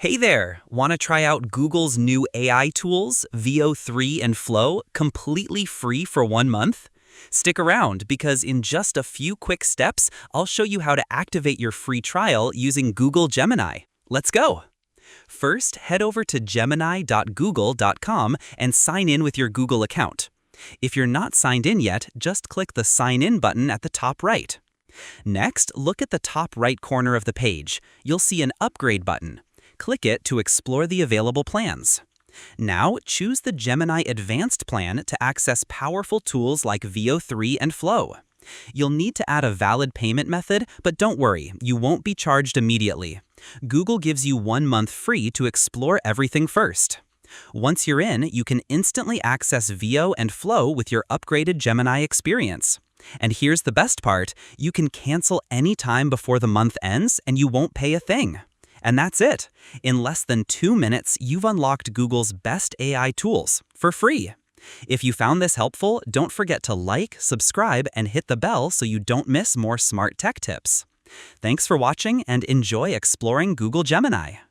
Hey there! Want to try out Google's new AI tools, VO3 and Flow, completely free for 1 month? Stick around because in just a few quick steps, I'll show you how to activate your free trial using Google Gemini. Let's go! First, head over to gemini.google.com and sign in with your Google account. If you're not signed in yet, just click the Sign In button at the top right. Next, look at the top right corner of the page. You'll see an Upgrade button. Click it to explore the available plans. Now, choose the Gemini Advanced plan to access powerful tools like VO3 and Flow. You'll need to add a valid payment method, but don't worry, you won't be charged immediately. Google gives you 1 month free to explore everything first. Once you're in, you can instantly access VO and Flow with your upgraded Gemini experience. And here's the best part, you can cancel any time before the month ends and you won't pay a thing. And that's it. In less than 2 minutes, you've unlocked Google's best AI tools for free. If you found this helpful, don't forget to like, subscribe, and hit the bell so you don't miss more smart tech tips. Thanks for watching and enjoy exploring Google Gemini.